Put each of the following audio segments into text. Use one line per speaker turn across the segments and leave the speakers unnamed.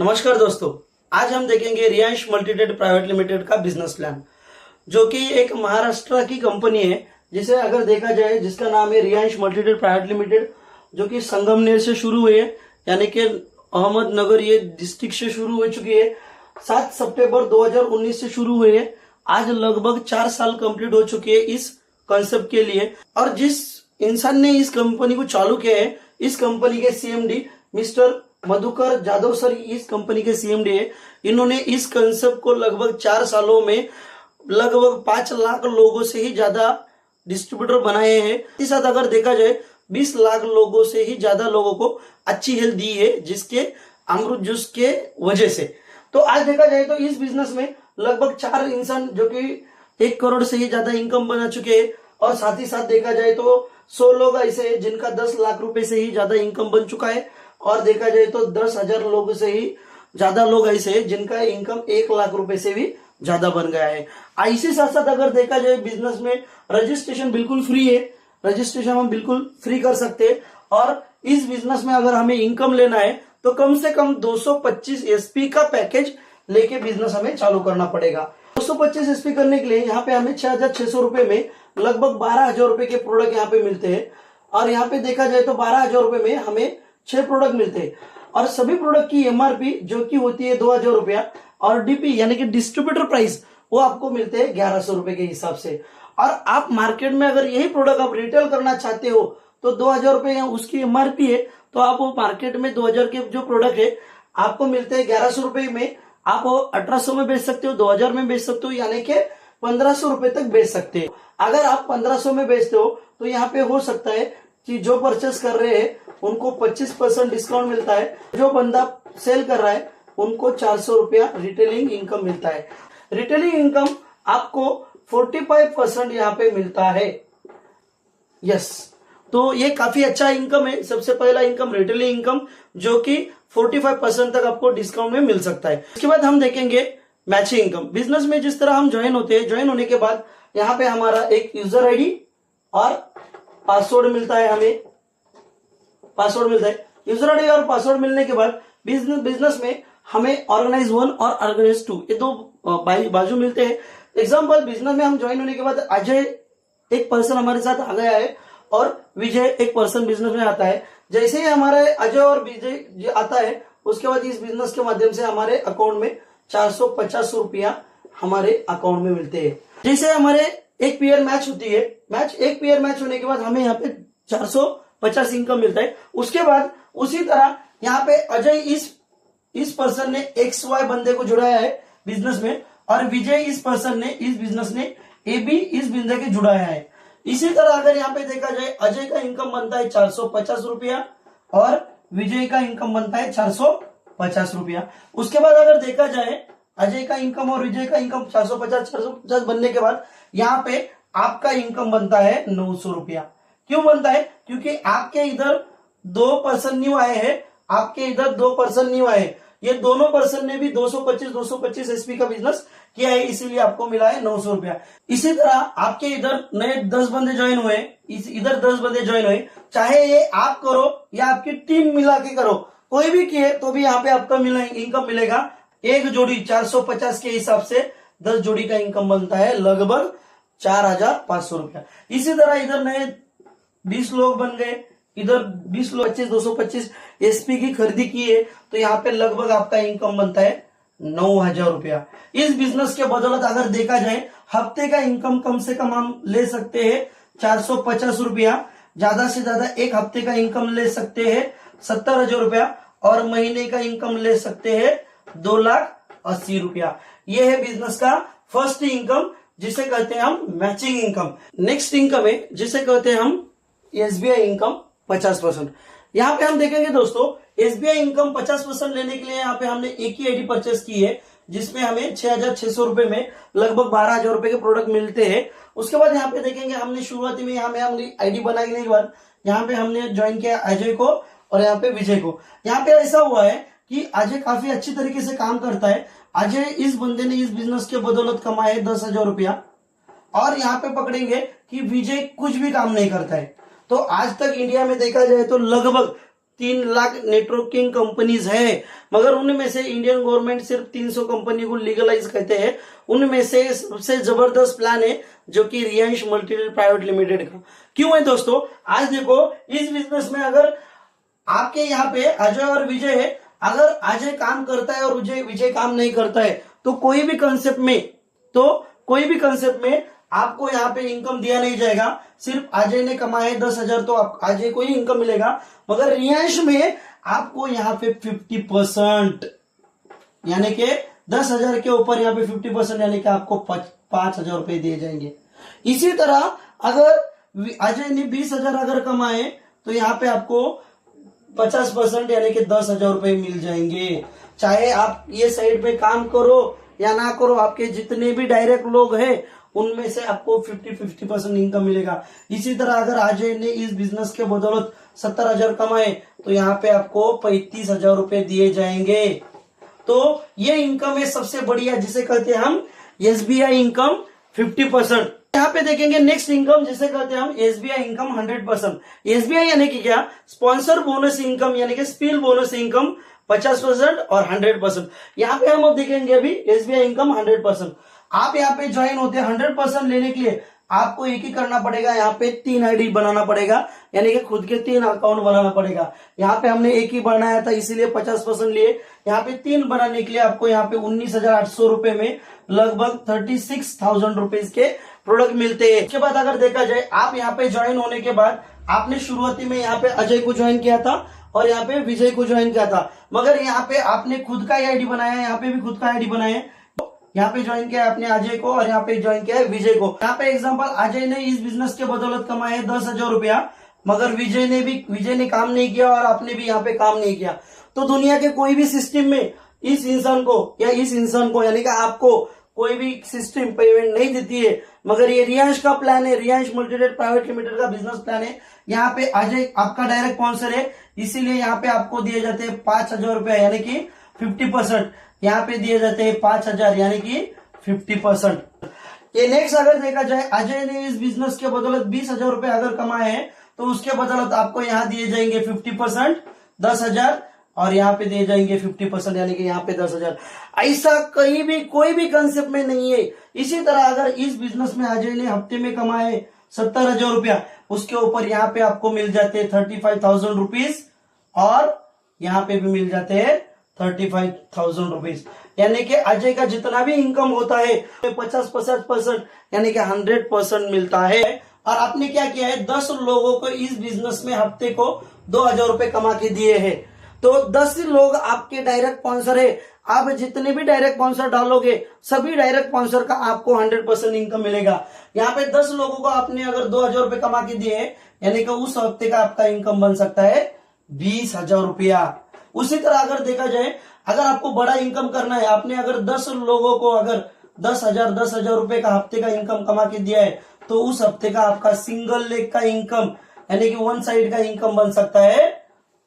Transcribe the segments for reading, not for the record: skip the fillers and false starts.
नमस्कार दोस्तों, आज हम देखेंगे रियांश मल्टीटेड प्राइवेट लिमिटेड का बिजनेस प्लान, जो कि एक महाराष्ट्र की कंपनी है। जिसे अगर देखा जाए, जिसका नाम है रियांश मल्टीटेड प्राइवेट लिमिटेड, जो कि संगमनेर से शुरू हुई है, यानी कि अहमदनगर ये डिस्ट्रिक्ट से शुरू हो चुकी है। 7 सितंबर 2019 से शुरू हुई है। आज लगभग 4 साल कंप्लीट हो चुके हैं इस कॉन्सेप्ट के लिए। और जिस इंसान ने इस कंपनी को चालू किया है, इस कंपनी के CMD mister Madhukar Jadhav sir इस कंपनी के सीएमडी है। इन्होंने इस कंसेप्ट को लगभग 4 सालों में लगभग 5 लाख लोगों से ही ज्यादा डिस्ट्रीब्यूटर बनाए हैं। इस साथ अगर देखा जाए 20 लाख लोगों से ही ज्यादा लोगों को अच्छी हेल्थ दी है, जिसके अमृत जूस के वजह से। तो आज देखा जाए तो इस बिजनेस में लगभग 4 इंसान जो कि 1 करोड़ से ही ज्यादा इनकम बना चुके हैं। और साथ ही साथ देखा जाए तो 100 लोग ऐसे हैं जिनका 10 लाख रुपए से ही ज्यादा इनकम बन चुका है। और देखा जाए तो 10,000 लोगों से ही ज्यादा लोग ऐसे हैं जिनका इनकम 1 लाख रुपए से भी ज्यादा बन गया है। ऐसे साथ साथ अगर देखा जाए बिजनेस में रजिस्ट्रेशन बिल्कुल फ्री है। रजिस्ट्रेशन हम बिल्कुल फ्री कर सकते हैं। और इस बिजनेस में अगर हमें इनकम लेना है तो कम से कम 225 एसपी का पैकेज लेके बिजनेस हमें चालू करना पड़ेगा। 225 एसपी करने के लिए यहाँ पे हमें 6,600 रुपए में लगभग 12,000 रुपए के प्रोडक्ट यहाँ पे मिलते हैं। और यहाँ पे देखा जाए तो 12,000 रुपए में हमें 6 प्रोडक्ट मिलते हैं। और सभी प्रोडक्ट की एमआरपी जो कि होती है 2,000 रुपया, और डीपी यानी कि डिस्ट्रीब्यूटर प्राइस वो आपको मिलते हैं 1,100 रुपए के हिसाब से। और आप मार्केट में अगर यही प्रोडक्ट आप रिटेल करना चाहते हो तो 2,000 रुपए उसकी एमआरपी है। तो आप वो मार्केट में 2,000 के जो प्रोडक्ट है आपको मिलते हैं 1,100 रुपए में। आप 1,800 में बेच सकते हो, 2,000 में बेच सकते हो, यानी कि 1,500 रुपए तक बेच सकते हो। अगर आप 1,500 में बेचते हो तो यहाँ पे हो सकता है कि जो परचेस कर रहे हैं उनको 25% डिस्काउंट मिलता है। जो बंदा सेल कर रहा है उनको 400 रुपया रिटेलिंग इनकम मिलता है। रिटेलिंग इनकम आपको 45% यहाँ पे मिलता है। यस, तो ये काफी अच्छा इनकम है। सबसे पहला इनकम रिटेलिंग इनकम, जो कि 45% तक आपको डिस्काउंट में मिल सकता है। इसके बाद हम देखेंगे मैचिंग इनकम। बिजनेस में जिस तरह हम ज्वाइन होते हैं, ज्वाइन होने के बाद यहाँ पे हमारा एक यूजर आईडी और पासवर्ड मिलता है। हमें पासवर्ड मिलता है। यूजर आईडी और पासवर्ड मिलने के बाद बिजनेस में हमें ऑर्गेनाइज 1 और ऑर्गेनाइज 2 ये 2 बाजू मिलते हैं। एग्जाम्पल, बिजनेस में हम ज्वाइन होने के बाद अजय एक पर्सन हमारे साथ आ गया है और विजय एक पर्सन बिजनेस में आता है। जैसे ही हमारे अजय और विजय आता है, उसके बाद इस बिजनेस के माध्यम से हमारे अकाउंट में 450 रुपया हमारे अकाउंट में मिलते हैं। जैसे हमारे एक पेयर मैच होती है, एक पेयर मैच होने के बाद हमें यहाँ पे 450 इनकम मिलता है। उसके बाद उसी तरह यहाँ पे अजय इस पर्सन ने XY बंदे को जुड़ाया है बिजनेस में, और विजय इस पर्सन ने इस बिजनेस ने AB इस बंदे के जुड़ाया है। इसी तरह अगर यहाँ पे देखा जाए, अजय का इनकम बनता है 450 रुपया और विजय का इनकम बनता है 450 रुपया। उसके बाद अगर देखा जाए अजय का इनकम और विजय का इनकम 450 बनने के बाद यहाँ पे आपका इनकम बनता है 900 रुपया। क्यों बनता है? क्योंकि आपके इधर 2 पर्सन न्यू आए हैं, आपके इधर 2 पर्सन न्यू आए। ये दोनों पर्सन ने भी 225 एसपी का बिजनेस किया है, इसीलिए आपको मिला है 900 रुपया। इसी तरह आपके इधर नए 10 बंदे ज्वाइन हुए, इधर 10 बंदे ज्वाइन हुए, चाहे ये आप करो या आपकी टीम मिला के करो, कोई भी किए तो भी यहाँ पे आपका इनकम मिलेगा। एक जोड़ी 450 के हिसाब से 10 जोड़ी का इनकम बनता है लगभग 4,500 रुपया। इसी तरह इधर नए 20 लोग बन गए, इधर 20 लोग 225 एसपी की खरीदी की है, तो यहाँ पे लगभग आपका इनकम बनता है 9,000 रुपया। इस बिजनेस के बदौलत अगर देखा जाए हफ्ते का इनकम कम से कम हम ले सकते हैं 450 रुपया, ज्यादा से ज्यादा एक हफ्ते का इनकम ले सकते हैं 70,000 रुपया, और महीने का इनकम ले सकते हैं 2,80,000 रुपया। यह है बिजनेस का फर्स्ट इनकम, जिसे कहते हैं हम मैचिंग इनकम। नेक्स्ट इनकम है जिसे कहते हैं हम एसबीआई इनकम 50%। यहाँ पे हम देखेंगे दोस्तों, एसबीआई इनकम 50% लेने के लिए यहाँ पे हमने एक ही आईडी परचेस की है, जिसमें हमें 6,600 रुपए में लगभग 12,000 रुपए के प्रोडक्ट मिलते हैं। उसके बाद यहाँ पे देखेंगे हमने शुरुआती में यहाँ पे हमने आईडी बनाने के बाद यहाँ पे हमने ज्वाइन किया अजय को और यहाँ पे विजय को। यहाँ पे ऐसा हुआ है कि अजय काफी अच्छी तरीके से काम करता है। अजय इस बंदे ने इस बिजनेस के बदौलत कमाए 10,000 रुपया, और यहाँ पे पकड़ेंगे कि विजय कुछ भी काम नहीं करता है। तो आज तक इंडिया में देखा जाए तो लगभग 3 लाख नेटवर्किंग कंपनीज है, मगर उनमें से इंडियन गवर्नमेंट सिर्फ 300 कंपनी को लीगलाइज कहते हैं। उनमें से सबसे जबरदस्त प्लान है जो कि रिलायंस मल्टीनेट प्राइवेट लिमिटेड का। क्यों है दोस्तों? आज देखो इस बिजनेस में अगर आपके यहाँ पे अजय और विजय है, अगर अजय काम करता है और विजय काम नहीं करता है तो कोई भी कंसेप्ट में आपको यहाँ पे इनकम दिया नहीं जाएगा। सिर्फ अजय ने कमाए 10,000 तो अजय को ही इनकम मिलेगा, मगर रिलायंस में आपको यहाँ पे 50% यानी कि 10,000 के ऊपर यहाँ पे 50% यानी कि आपको 5,000 रुपए दिए जाएंगे। इसी तरह अगर अजय ने 20,000 अगर कमाए तो यहाँ पे आपको 50% यानी कि 10,000 रुपए मिल जाएंगे। चाहे आप ये साइड पे काम करो या ना करो, आपके जितने भी डायरेक्ट लोग हैं उनमें से आपको 50% इनकम मिलेगा। इसी तरह अगर अजय ने इस बिजनेस के बदौलत 70,000 कमाए तो यहाँ पे आपको 35,000 रुपए दिए जाएंगे। तो ये इनकम है सबसे बढ़िया, जिसे कहते हैं हम SBI इनकम 50%। यहाँ पे देखेंगे नेक्स्ट इनकम जिसे कहते हैं हम SBI इनकम 100%। SBI यानी कि क्या? स्पॉन्सर बोनस इनकम यानी कि स्पिल बोनस इनकम 50% और 100%। यहाँ पे हम अब देखेंगे अभी SBI इनकम 100%। आप यहाँ पे ज्वाइन होते हैं 100% लेने के लिए आपको एक ही करना पड़ेगा, यहाँ पे 3 ID बनाना पड़ेगा, यानी कि खुद के 3 अकाउंट बनाना पड़ेगा। यहाँ पे हमने एक ही बनाया था इसीलिए 50% लिए। यहाँ पे 3 बनाने के लिए आपको यहाँ पे 19,800 रुपए में लगभग 36,000 रुपीज के प्रोडक्ट मिलते हैं। उसके बाद अगर देखा जाए आप यहाँ पे ज्वाइन होने के बाद आपने शुरुआती में यहाँ पे अजय को ज्वाइन किया था और यहाँ पे विजय को ज्वाइन किया था, मगर यहाँ पे आपने खुद का ID बनाया, यहाँ पे भी खुद का ID बनाया। यहाँ पे ज्वाइन किया है आपने अजय को और यहाँ पे ज्वाइन किया है विजय को। यहाँ पे एग्जांपल अजय ने इस बिजनेस के बदौलत कमाए 10,000 रुपया, मगर विजय ने काम नहीं किया और आपने भी यहाँ पे काम नहीं किया। तो दुनिया के कोई भी सिस्टम में इस इंसान को यानी कि आपको कोई भी सिस्टम पेमेंट नहीं देती है, मगर ये रिलायंस का प्लान है, रिलायंस मल्टीनेट प्राइवेट लिमिटेड का बिजनेस प्लान है। यहाँ पे अजय आपका डायरेक्ट स्पॉन्सर है, इसीलिए यहाँ पे आपको दिए जाते हैं 5,000 रुपया यानी कि 50%। यहाँ पे दिए जाते हैं 5,000 यानी कि 50%। ये नेक्स्ट अगर देखा जाए अजय ने इस बिजनेस के बदौलत 20,000 रुपए अगर कमाए हैं तो उसके बदौलत आपको यहाँ दिए जाएंगे 50% 10,000 और यहाँ पे दिए जाएंगे 50% यानी कि यहाँ पे 10,000। ऐसा कहीं भी कोई भी कंसेप्ट में नहीं है। इसी तरह अगर इस बिजनेस में अजय ने हफ्ते में कमाए 70,000 रुपया, उसके ऊपर यहाँ पे आपको मिल जाते हैं 35,000 रुपीज और यहाँ पे भी मिल जाते हैं 35,000 रुपीज, यानी कि अजय का जितना भी इनकम होता है 50% यानी कि 100% मिलता है। और आपने क्या किया है, 10 लोगों को इस बिजनेस में हफ्ते को 2,000 रुपए कमा के दिए हैं। तो 10 लोग आपके डायरेक्ट स्पॉन्सर है। आप जितने भी डायरेक्ट स्पॉन्सर डालोगे सभी डायरेक्ट स्पॉन्सर का आपको 100% इनकम मिलेगा। यहाँ पे 10 लोगों को आपने अगर 2,000 रुपए कमा के दिए यानी कि उस हफ्ते का आपका इनकम बन सकता है 20,000 रुपया। उसी तरह अगर देखा जाए अगर आपको बड़ा इनकम करना है, आपने अगर 10 लोगों को अगर 10,000 रुपए का हफ्ते का इनकम कमा के दिया है तो उस हफ्ते का आपका सिंगल लेग का इनकम यानी कि वन साइड का इनकम बन सकता है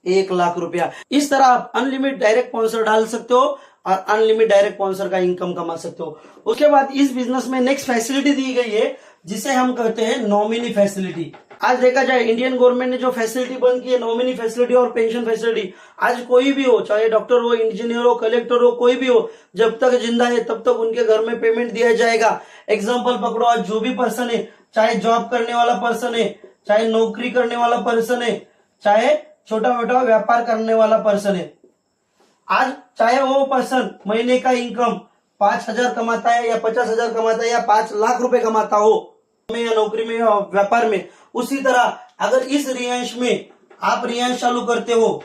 1 लाख रुपया। इस तरह आप अनलिमिटेड डायरेक्ट स्पॉन्सर डाल सकते हो और अनलिमिटेड डायरेक्ट स्पॉन्सर का इनकम कमा सकते हो। उसके बाद इस बिजनेस में नेक्स्ट फैसिलिटी दी गई है जिसे हम कहते हैं नॉमिनी फैसिलिटी। आज देखा जाए इंडियन गवर्नमेंट ने जो फैसिलिटी बंद की है नॉमिनी फैसिलिटी और पेंशन फैसिलिटी, आज कोई भी हो, चाहे डॉक्टर हो, इंजीनियर हो, कलेक्टर हो, कोई भी हो, जब तक जिंदा है तब तक उनके घर में पेमेंट दिया जाएगा। एग्जाम्पल पकड़ो, आज जो भी पर्सन है, चाहे जॉब करने वाला पर्सन है, चाहे नौकरी करने वाला पर्सन है, चाहे छोटा मोटा व्यापार करने वाला पर्सन है, आज चाहे वो पर्सन महीने का इनकम 5,000 कमाता है या 50,000 कमाता है या 5 लाख रुपए कमाता हो में या नौकरी में या व्यापार में, उसी तरह अगर इस रिलायंस में आप रिलायंस चालू करते हो,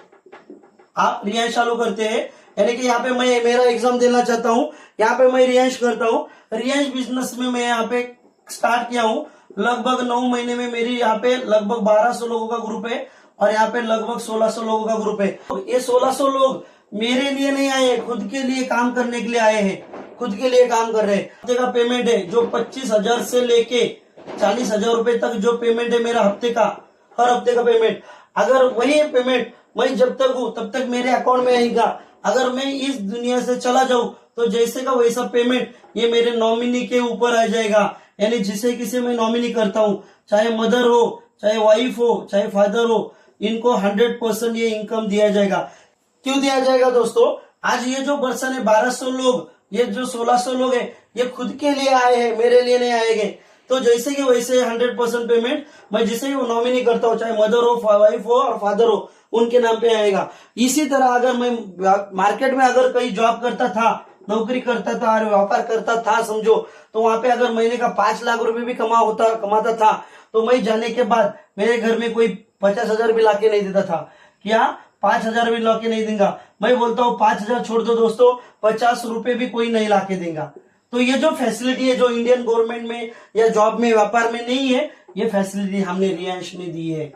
यानी कि यहाँ पे मैं मेरा एग्जाम देना चाहता हूँ, यहाँ पे मैं रिलायंस करता हूँ, रिलायंस बिजनेस में मैं यहाँ पे स्टार्ट किया हूँ, लगभग 9 महीने में मेरी यहाँ पे लगभग 1,200 लोगों का ग्रुप है और यहाँ पे लगभग 1,600 लोगों का ग्रुप है। ये 1,600 लोग मेरे लिए नहीं आए, खुद के लिए काम करने के लिए आए हैं, खुद के लिए काम कर रहे हैं। हफ्ते का पेमेंट है जो 25,000 से लेके 40,000 रुपए तक जो पेमेंट है मेरा हफ्ते का, हर हफ्ते का पेमेंट, अगर वही पेमेंट मैं जब तक हूं तब तक मेरे अकाउंट में आएगा। अगर मैं इस दुनिया से चला जाऊं तो जैसे का वैसा पेमेंट ये मेरे नॉमिनी के ऊपर आ जाएगा। यानी जिसे किसी मैं नॉमिनी करता हूं, चाहे मदर हो, चाहे वाइफ हो, चाहे फादर हो, इनको 100% ये इनकम दिया जाएगा। क्यों दिया जाएगा दोस्तों? आज ये जो पर्सन है 1200 लोग, ये जो 1600 लोग हैं, ये खुद के लिए आए हैं, मेरे लिए नहीं आएंगे। तो जैसे कि वैसे 100% पेमेंट मैं जिसे ही नॉमिनी करता हूँ, चाहे मदर हो, वाइफ हो और फादर हो, उनके नाम पे आएगा। इसी तरह अगर मैं मार्केट में अगर कहीं जॉब करता था, नौकरी करता था और व्यापार करता था समझो, तो वहां पे अगर महीने का 5 लाख रुपए भी कमाता था, तो मैं जाने के बाद मेरे घर में कोई 50,000 भी लाके नहीं देता था। क्या 5,000 भी लाके नहीं देगा? मैं बोलता हूँ 5,000 छोड़ दो दोस्तों, 50 रुपए भी कोई नहीं लाके देगा। तो ये जो फैसिलिटी है जो इंडियन गवर्नमेंट में या जॉब में व्यापार में नहीं है, ये फैसिलिटी हमने रियांश में दी है।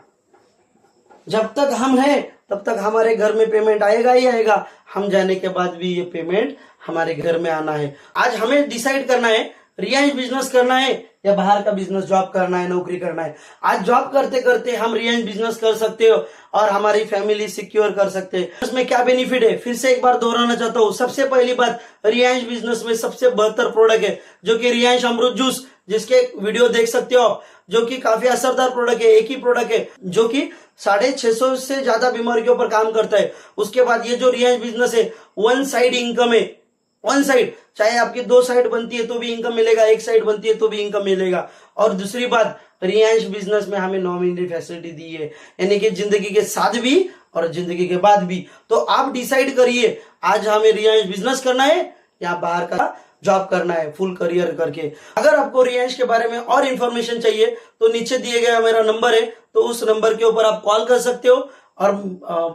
जब तक हम हैं तब तक हमारे घर में पेमेंट आएगा ही आएगा, हम जाने के बाद भी ये पेमेंट हमारे घर में आना है। आज हमें डिसाइड करना है रियांश बिजनेस करना है या बाहर का बिजनेस जॉब करना है, नौकरी करना है। आज जॉब करते करते हम रियांश बिजनेस कर सकते हो और हमारी फैमिली सिक्योर कर सकते हैं। इसमें क्या बेनिफिट है, फिर से एक बार दोहराना चाहता हूँ। सबसे पहली बात, रियांश बिजनेस में सबसे बेहतर प्रोडक्ट है जो कि रियांश अमृत जूस, जिसके वीडियो देख सकते हो आप, जो कि काफी असरदार प्रोडक्ट है। एक ही प्रोडक्ट है जो कि 650 से ज्यादा बीमारियों पर काम करता है। उसके बाद ये जो रियांश बिजनेस है, वन साइड इनकम है। वन साइड, चाहे आपकी 2 साइड बनती है तो भी इनकम मिलेगा, 1 साइड बनती है तो भी इनकम मिलेगा। और दूसरी बात, रियांश बिजनेस में हमें नॉमिनी फैसिलिटी दी है, यानी कि जिंदगी के साथ भी और जिंदगी के बाद भी। तो आप डिसाइड करिए, आज हमें रियांश बिजनेस करना है या बाहर का जॉब करना है फुल करियर करके। अगर आपको रियांश के बारे में और इन्फॉर्मेशन चाहिए तो नीचे दिए गया मेरा नंबर है, तो उस नंबर के ऊपर आप कॉल कर सकते हो और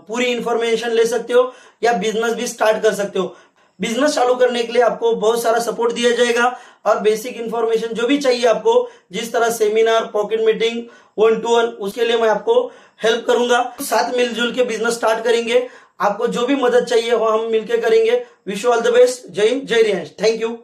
पूरी इंफॉर्मेशन ले सकते हो या बिजनेस भी स्टार्ट कर सकते हो। बिजनेस चालू करने के लिए आपको बहुत सारा सपोर्ट दिया जाएगा और बेसिक इंफॉर्मेशन जो भी चाहिए आपको, जिस तरह सेमिनार, पॉकेट मीटिंग, 1-to-1, उसके लिए मैं आपको हेल्प करूंगा। साथ मिलजुल के बिजनेस स्टार्ट करेंगे। आपको जो भी मदद चाहिए वो हम मिलकर करेंगे। Wish you all the best. जय हिंद, जय रियांश। Thank you.